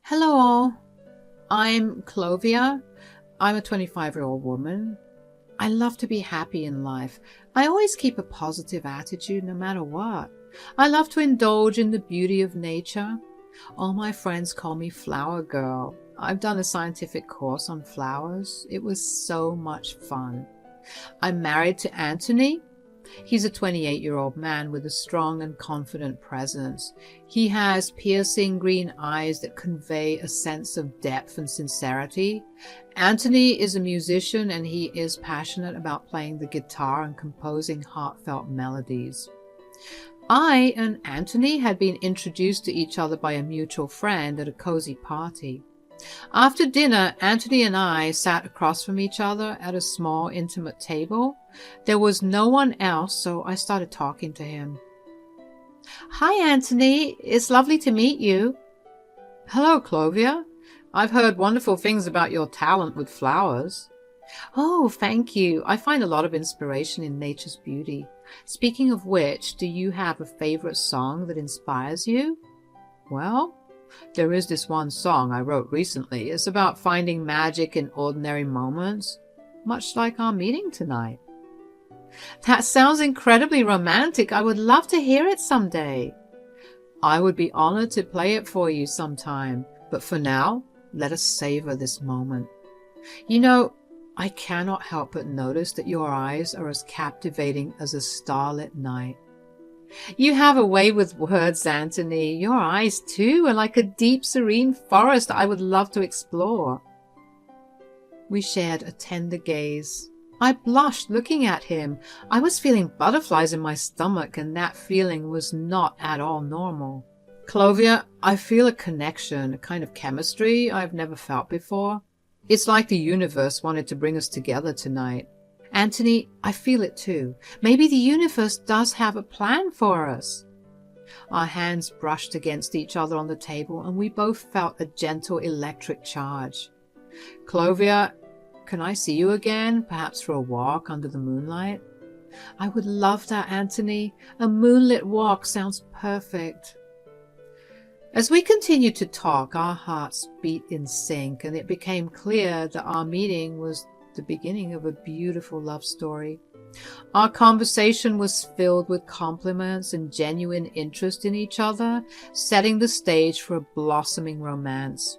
Hello all, I'm Clovia. I'm a 25-year-old woman. I love to be happy in life. I always keep a positive attitude no matter what. I love to indulge in the beauty of nature. All my friends call me Flower Girl. I've done a scientific course on flowers. It was so much fun. I'm married to Anthony. He's a 28-year-old man with a strong and confident presence. He has piercing green eyes that convey a sense of depth and sincerity. Anthony is a musician and he is passionate about playing the guitar and composing heartfelt melodies. I and Anthony had been introduced to each other by a mutual friend at a cozy party. After dinner, Anthony and I sat across from each other at a small, intimate table. There was no one else, so I started talking to him. Hi, Anthony. It's lovely to meet you. Hello, Clovia. I've heard wonderful things about your talent with flowers. Oh, thank you. I find a lot of inspiration in nature's beauty. Speaking of which, do you have a favorite song that inspires you? Well, there is this one song I wrote recently. It's about finding magic in ordinary moments, much like our meeting tonight. That sounds incredibly romantic. I would love to hear it someday. I would be honored to play it for you sometime, but for now, let us savor this moment. You know, I cannot help but notice that your eyes are as captivating as a starlit night. You have a way with words, Anthony. Your eyes, too, are like a deep, serene forest I would love to explore. We shared a tender gaze. I blushed looking at him. I was feeling butterflies in my stomach, and that feeling was not at all normal. Clovia, I feel a connection, a kind of chemistry I've never felt before. It's like the universe wanted to bring us together tonight. Anthony, I feel it too. Maybe the universe does have a plan for us. Our hands brushed against each other on the table, and we both felt a gentle electric charge. Clovia, can I see you again, perhaps for a walk under the moonlight? I would love that, Anthony. A moonlit walk sounds perfect. As we continued to talk, our hearts beat in sync, and it became clear that our meeting was the beginning of a beautiful love story. Our conversation was filled with compliments and genuine interest in each other, setting the stage for a blossoming romance.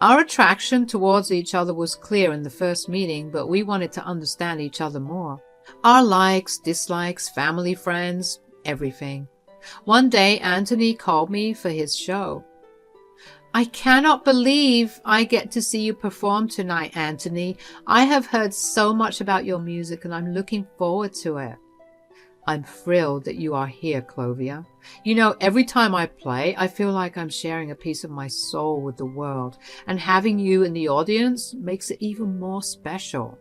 Our attraction towards each other was clear in the first meeting, but we wanted to understand each other more. Our likes, dislikes, family, friends, everything. One day, Anthony called me for his show. I cannot believe I get to see you perform tonight, Anthony. I have heard so much about your music and I'm looking forward to it. I'm thrilled that you are here, Clovia. You know, every time I play, I feel like I'm sharing a piece of my soul with the world, and having you in the audience makes it even more special.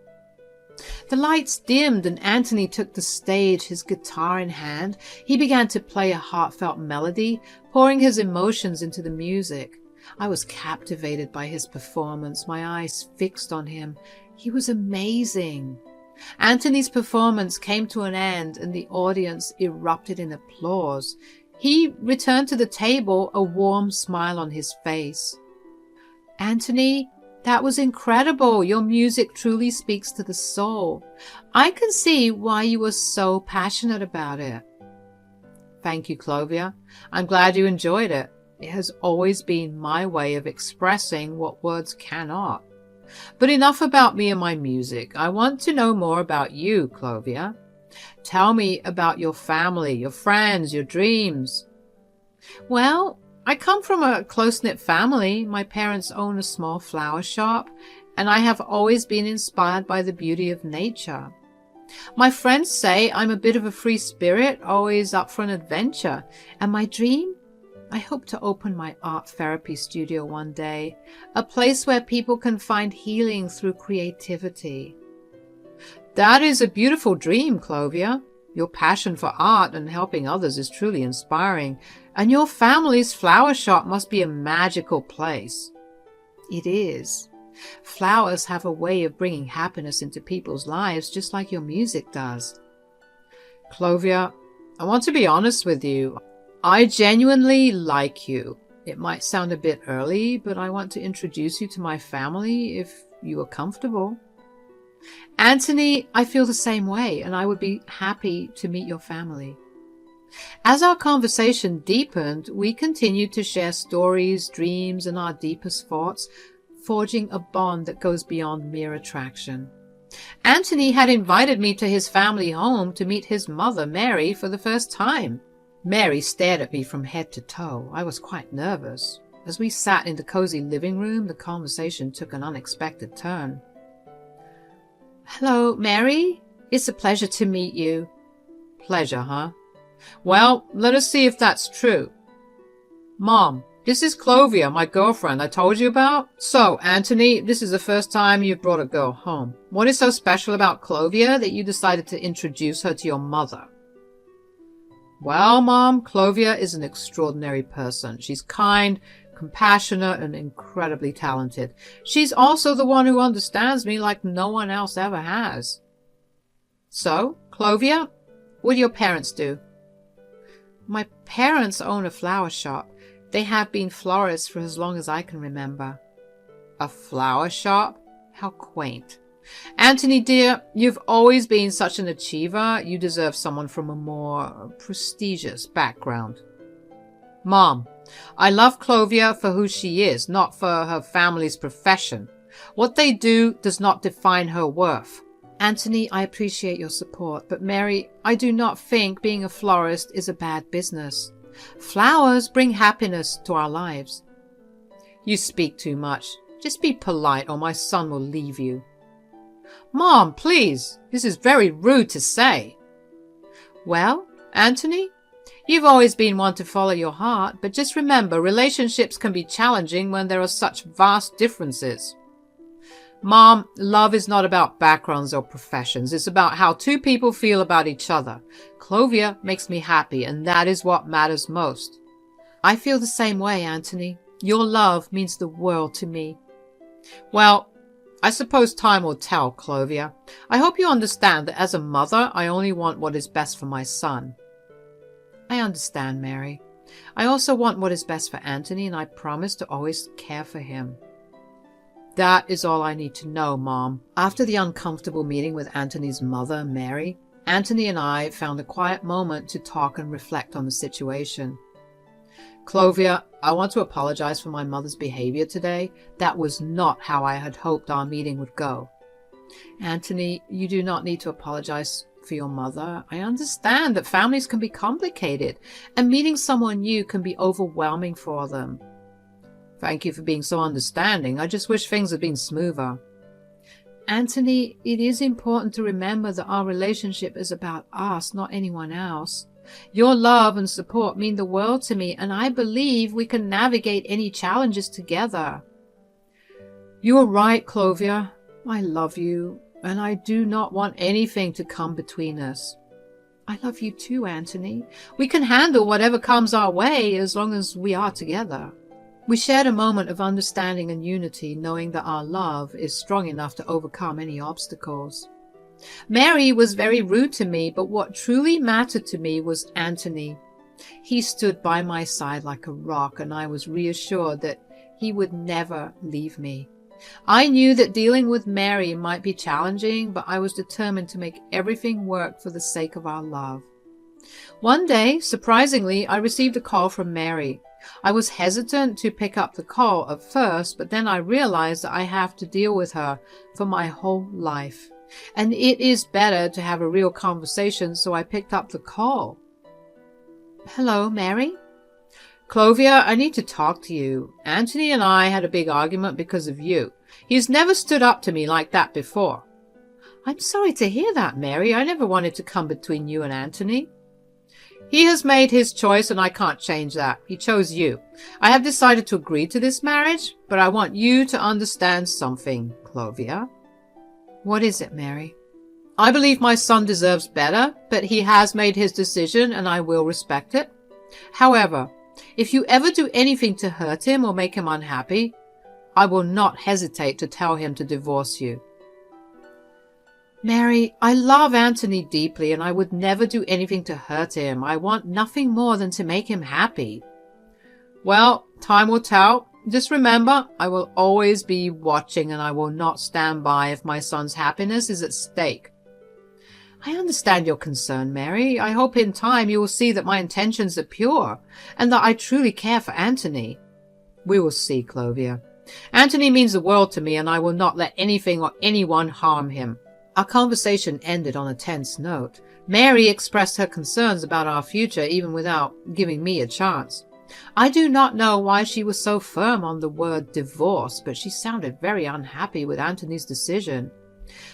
The lights dimmed and Anthony took the stage, his guitar in hand. He began to play a heartfelt melody, pouring his emotions into the music. I was captivated by his performance, my eyes fixed on him. He was amazing. Anthony's performance came to an end and the audience erupted in applause. He returned to the table, a warm smile on his face. Anthony, that was incredible. Your music truly speaks to the soul. I can see why you were so passionate about it. Thank you, Clovia. I'm glad you enjoyed it. It has always been my way of expressing what words cannot. But enough about me and my music. I want to know more about you, Clovia. Tell me about your family, your friends, your dreams. Well, I come from a close-knit family. My parents own a small flower shop, and I have always been inspired by the beauty of nature. My friends say I'm a bit of a free spirit, always up for an adventure. And my dream? I hope to open my art therapy studio one day, a place where people can find healing through creativity. That is a beautiful dream, Clovia. Your passion for art and helping others is truly inspiring, and your family's flower shop must be a magical place. It is. Flowers have a way of bringing happiness into people's lives, just like your music does. Clovia, I want to be honest with you. I genuinely like you. It might sound a bit early, but I want to introduce you to my family if you are comfortable. Anthony, I feel the same way, and I would be happy to meet your family. As our conversation deepened, we continued to share stories, dreams, and our deepest thoughts, forging a bond that goes beyond mere attraction. Anthony had invited me to his family home to meet his mother, Mary, for the first time. Mary stared at me from head to toe. I was quite nervous. As we sat in the cozy living room, the conversation took an unexpected turn. "Hello, Mary. It's a pleasure to meet you." "Pleasure, huh? Well, let us see if that's true. Mom, this is Clovia, my girlfriend I told you about. So, Anthony, this is the first time you've brought a girl home. What is so special about Clovia that you decided to introduce her to your mother?" "Well, Mom, Clovia is an extraordinary person. She's kind, compassionate, and incredibly talented. She's also the one who understands me like no one else ever has." "So, Clovia, what do your parents do?" "My parents own a flower shop. They have been florists for as long as I can remember." "A flower shop? How quaint. Anthony, dear, you've always been such an achiever. You deserve someone from a more prestigious background." "Mom, I love Clovia for who she is, not for her family's profession. What they do does not define her worth." "Anthony, I appreciate your support, but Mary, I do not think being a florist is a bad business. Flowers bring happiness to our lives." "You speak too much. Just be polite or my son will leave you." "Mom, please, this is very rude to say." "Well, Anthony, you've always been one to follow your heart, but just remember, relationships can be challenging when there are such vast differences." "Mom, love is not about backgrounds or professions. It's about how two people feel about each other. Clovia makes me happy, and that is what matters most." "I feel the same way, Anthony. Your love means the world to me." "Well, I suppose time will tell, Clovia. I hope you understand that as a mother, I only want what is best for my son." "I understand, Mary. I also want what is best for Anthony, and I promise to always care for him." "That is all I need to know, Mom." After the uncomfortable meeting with Anthony's mother, Mary, Anthony and I found a quiet moment to talk and reflect on the situation. "Clovia, I want to apologize for my mother's behavior today. That was not how I had hoped our meeting would go." "Anthony, you do not need to apologize for your mother. I understand that families can be complicated, and meeting someone new can be overwhelming for them." "Thank you for being so understanding. I just wish things had been smoother." "Anthony, it is important to remember that our relationship is about us, not anyone else. Your love and support mean the world to me, and I believe we can navigate any challenges together." "You are right, Clovia. I love you, and I do not want anything to come between us." "I love you too, Anthony. We can handle whatever comes our way as long as we are together." We shared a moment of understanding and unity, knowing that our love is strong enough to overcome any obstacles. Mary was very rude to me, but what truly mattered to me was Anthony. He stood by my side like a rock, and I was reassured that he would never leave me. I knew that dealing with Mary might be challenging, but I was determined to make everything work for the sake of our love. One day, surprisingly, I received a call from Mary. I was hesitant to pick up the call at first, but then I realized that I have to deal with her for my whole life. And it is better to have a real conversation, so I picked up the call. "Hello, Mary?" "Clovia, I need to talk to you. Anthony and I had a big argument because of you. He's never stood up to me like that before." "I'm sorry to hear that, Mary. I never wanted to come between you and Anthony." "He has made his choice and I can't change that. He chose you. I have decided to agree to this marriage, but I want you to understand something, Clovia." "What is it, Mary?" "I believe my son deserves better, but he has made his decision and I will respect it. However, if you ever do anything to hurt him or make him unhappy, I will not hesitate to tell him to divorce you." "Mary, I love Anthony deeply and I would never do anything to hurt him. I want nothing more than to make him happy." "Well, time will tell. Just remember, I will always be watching and I will not stand by if my son's happiness is at stake. I understand your concern, Mary. I hope in time you will see that my intentions are pure and that I truly care for Anthony. We will see, Clovia. Anthony means the world to me and I will not let anything or anyone harm him. Our conversation ended on a tense note. Mary expressed her concerns about our future even without giving me a chance. I do not know why she was so firm on the word divorce, but she sounded very unhappy with Anthony's decision.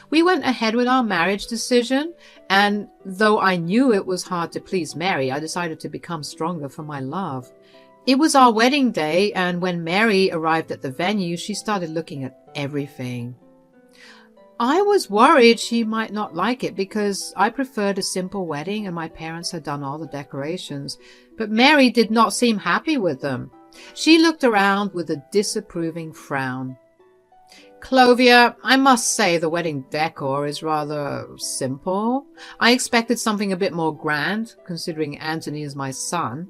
We went ahead with our marriage decision, and though I knew it was hard to please Mary, I decided to become stronger for my love. It was our wedding day, and when Mary arrived at the venue, she started looking at everything. I was worried she might not like it because I preferred a simple wedding and my parents had done all the decorations, but Mary did not seem happy with them. She looked around with a disapproving frown. Clovia, I must say the wedding decor is rather simple. I expected something a bit more grand, considering Anthony is my son.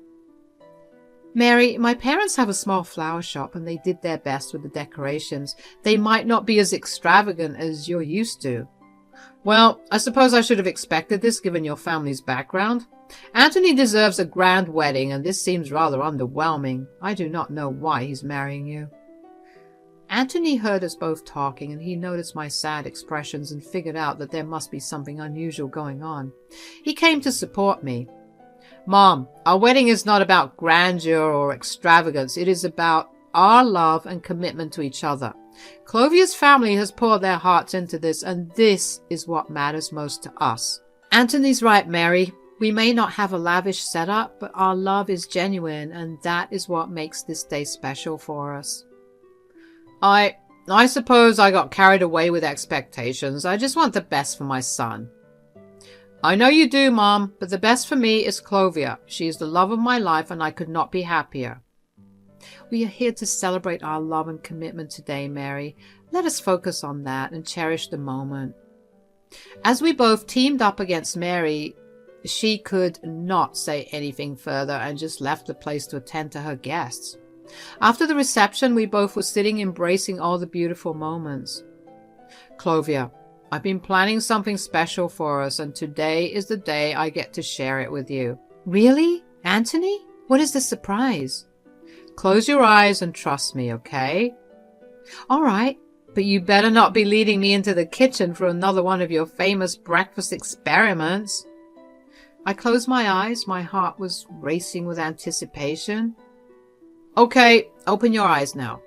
Mary, my parents have a small flower shop and they did their best with the decorations. They might not be as extravagant as you're used to. Well, I suppose I should have expected this given your family's background. Anthony deserves a grand wedding and this seems rather underwhelming. I do not know why he's marrying you. Anthony heard us both talking and he noticed my sad expressions and figured out that there must be something unusual going on. He came to support me. Mom, our wedding is not about grandeur or extravagance. It is about our love and commitment to each other. Clovia's family has poured their hearts into this, and this is what matters most to us. Anthony's right, Mary. We may not have a lavish setup, but our love is genuine, and that is what makes this day special for us. I suppose I got carried away with expectations. I just want the best for my son. I know you do, Mom, but the best for me is Clovia. She is the love of my life and I could not be happier. We are here to celebrate our love and commitment today, Mary. Let us focus on that and cherish the moment. As we both teamed up against Mary, she could not say anything further and just left the place to attend to her guests. After the reception, we both were sitting embracing all the beautiful moments. Clovia, I've been planning something special for us, and today is the day I get to share it with you. Really? Anthony? What is the surprise? Close your eyes and trust me, okay? All right, but you better not be leading me into the kitchen for another one of your famous breakfast experiments. I closed my eyes. My heart was racing with anticipation. Okay, open your eyes now.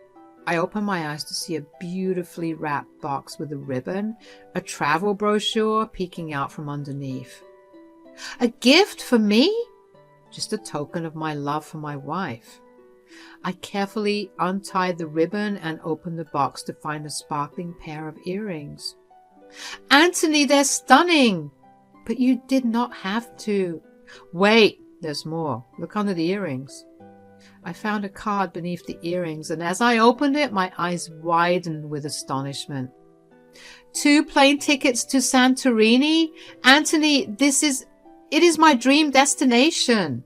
I opened my eyes to see a beautifully wrapped box with a ribbon, a travel brochure peeking out from underneath. A gift for me? Just a token of my love for my wife. I carefully untied the ribbon and opened the box to find a sparkling pair of earrings. Anthony, they're stunning! But you did not have to. Wait, there's more. Look under the earrings. I found a card beneath the earrings, and as I opened it, my eyes widened with astonishment. 2 plane tickets to Santorini? Anthony, it is my dream destination.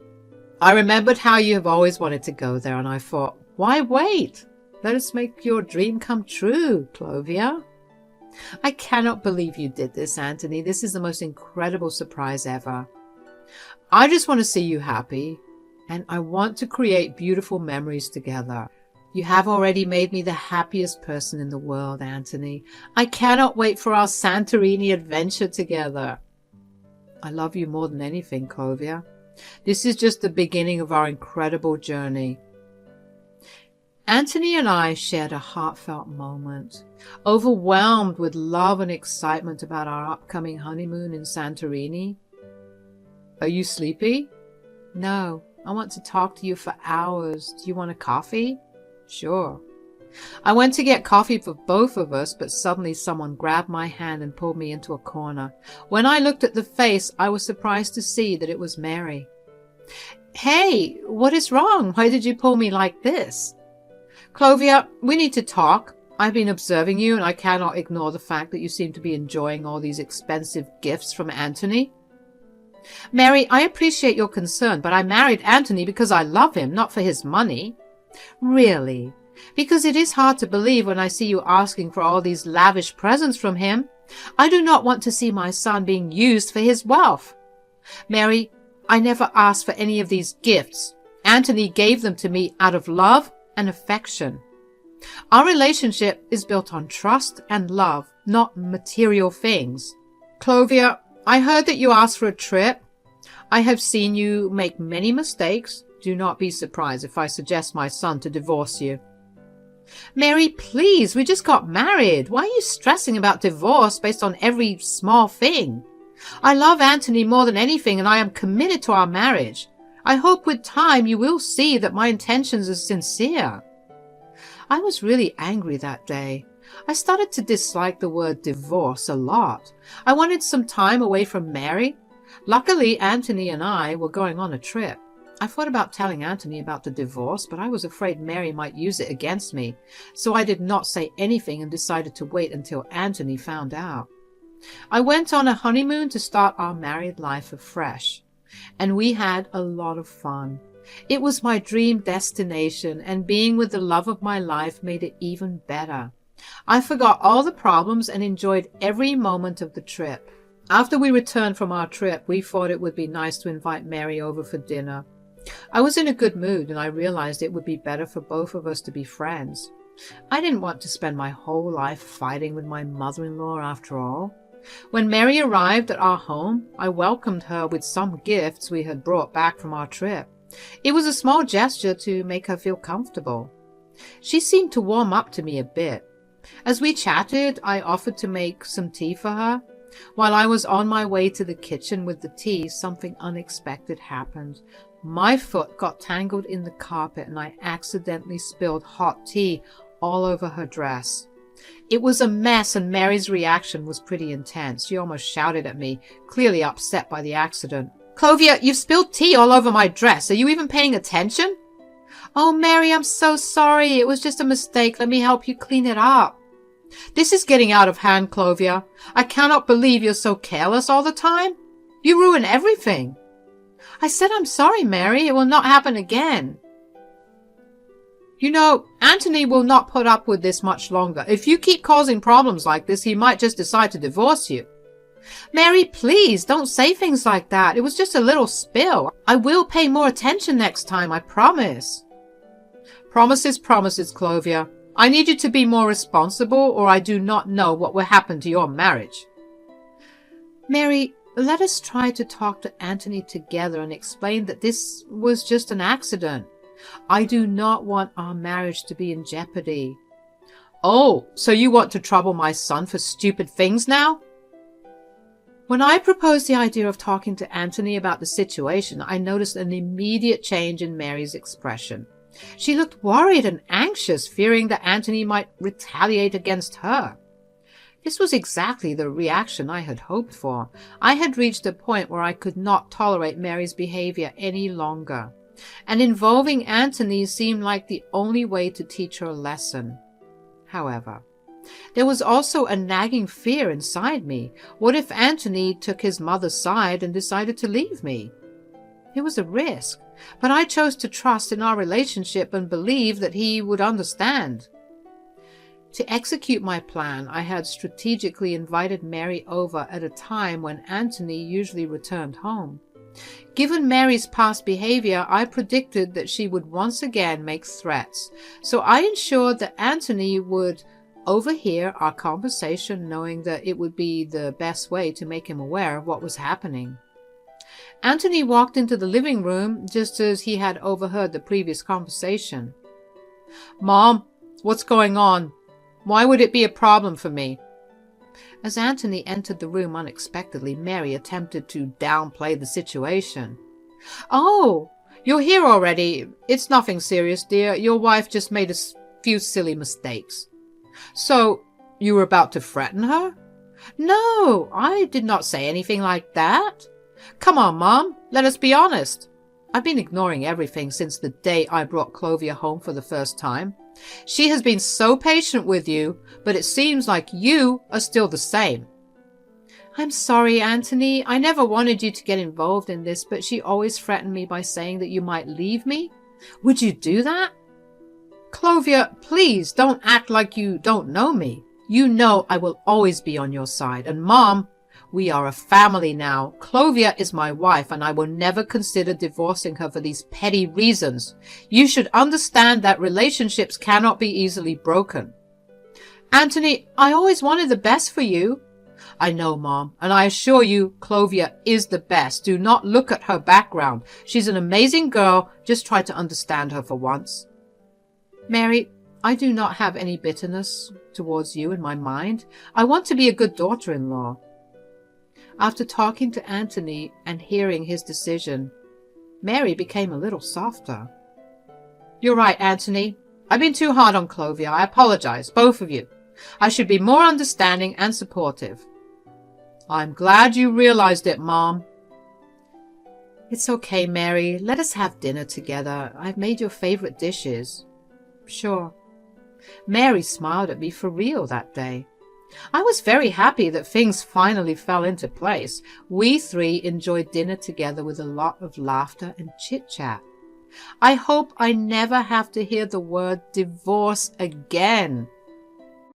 I remembered how you have always wanted to go there, and I thought, why wait? Let us make your dream come true, Clovia. I cannot believe you did this, Anthony. This is the most incredible surprise ever. I just want to see you happy. And I want to create beautiful memories together. You have already made me the happiest person in the world, Anthony. I cannot wait for our Santorini adventure together. I love you more than anything, Clovia. This is just the beginning of our incredible journey. Anthony and I shared a heartfelt moment, overwhelmed with love and excitement about our upcoming honeymoon in Santorini. Are you sleepy? No. I want to talk to you for hours. Do you want a coffee? Sure. I went to get coffee for both of us, but suddenly someone grabbed my hand and pulled me into a corner. When I looked at the face, I was surprised to see that it was Mary. Hey, what is wrong? Why did you pull me like this? Clovia, we need to talk. I've been observing you, and I cannot ignore the fact that you seem to be enjoying all these expensive gifts from Anthony. Mary, I appreciate your concern, but I married Anthony because I love him, not for his money. Really? Because it is hard to believe when I see you asking for all these lavish presents from him. I do not want to see my son being used for his wealth. Mary, I never asked for any of these gifts. Anthony gave them to me out of love and affection. Our relationship is built on trust and love, not material things. Clovia, I heard that you asked for a trip. I have seen you make many mistakes. Do not be surprised if I suggest my son to divorce you. Mary, please, we just got married. Why are you stressing about divorce based on every small thing? I love Anthony more than anything, and I am committed to our marriage. I hope with time you will see that my intentions are sincere. I was really angry that day. I started to dislike the word divorce a lot. I wanted some time away from Mary. Luckily, Anthony and I were going on a trip. I thought about telling Anthony about the divorce, but I was afraid Mary might use it against me, so I did not say anything and decided to wait until Anthony found out. I went on a honeymoon to start our married life afresh, and we had a lot of fun. It was my dream destination, and being with the love of my life made it even better. I forgot all the problems and enjoyed every moment of the trip. After we returned from our trip, we thought it would be nice to invite Mary over for dinner. I was in a good mood, and I realized it would be better for both of us to be friends. I didn't want to spend my whole life fighting with my mother-in-law after all. When Mary arrived at our home, I welcomed her with some gifts we had brought back from our trip. It was a small gesture to make her feel comfortable. She seemed to warm up to me a bit. As we chatted, I offered to make some tea for her. While I was on my way to the kitchen with the tea, something unexpected happened. My foot got tangled in the carpet and I accidentally spilled hot tea all over her dress. It was a mess, and Mary's reaction was pretty intense. She almost shouted at me, clearly upset by the accident. Clovia, you've spilled tea all over my dress. Are you even paying attention? Oh, Mary, I'm so sorry. It was just a mistake. Let me help you clean it up. This is getting out of hand, Clovia. I cannot believe you're so careless all the time. You ruin everything. I said I'm sorry, Mary. It will not happen again. You know, Anthony will not put up with this much longer. If you keep causing problems like this, he might just decide to divorce you. Mary, please, don't say things like that. It was just a little spill. I will pay more attention next time, I promise. Promises, promises, Clovia. I need you to be more responsible, or I do not know what will happen to your marriage. Mary, let us try to talk to Anthony together and explain that this was just an accident. I do not want our marriage to be in jeopardy. Oh, so you want to trouble my son for stupid things now? When I proposed the idea of talking to Anthony about the situation, I noticed an immediate change in Mary's expression. She looked worried and anxious, fearing that Anthony might retaliate against her. This was exactly the reaction I had hoped for. I had reached a point where I could not tolerate Mary's behavior any longer, and involving Anthony seemed like the only way to teach her a lesson. However, there was also a nagging fear inside me. What if Anthony took his mother's side and decided to leave me? It was a risk, but I chose to trust in our relationship and believe that he would understand. To execute my plan, I had strategically invited Mary over at a time when Anthony usually returned home. Given Mary's past behavior, I predicted that she would once again make threats, so I ensured that Anthony would overhear our conversation, knowing that it would be the best way to make him aware of what was happening. Anthony walked into the living room just as he had overheard the previous conversation. Mom, what's going on? Why would it be a problem for me? As Anthony entered the room unexpectedly, Mary attempted to downplay the situation. Oh, you're here already. It's nothing serious, dear. Your wife just made a few silly mistakes. So, you were about to threaten her? No, I did not say anything like that. Come on, Mom, let us be honest. I've been ignoring everything since the day I brought Clovia home for the first time. She has been so patient with you, but it seems like you are still the same. I'm sorry, Anthony. I never wanted you to get involved in this, but she always threatened me by saying that you might leave me. Would you do that? Clovia, please don't act like you don't know me. You know I will always be on your side. And Mom, we are a family now. Clovia is my wife, and I will never consider divorcing her for these petty reasons. You should understand that relationships cannot be easily broken. Anthony, I always wanted the best for you. I know, Mom, and I assure you, Clovia is the best. Do not look at her background. She's an amazing girl. Just try to understand her for once. Mary, I do not have any bitterness towards you in my mind. I want to be a good daughter-in-law. After talking to Anthony and hearing his decision, Mary became a little softer. You're right, Anthony. I've been too hard on Clovia. I apologize, both of you. I should be more understanding and supportive. I'm glad you realized it, Mom. It's okay, Mary. Let us have dinner together. I've made your favorite dishes. Sure. Mary smiled at me for real that day. I was very happy that things finally fell into place. We three enjoyed dinner together with a lot of laughter and chit-chat. I hope I never have to hear the word divorce again.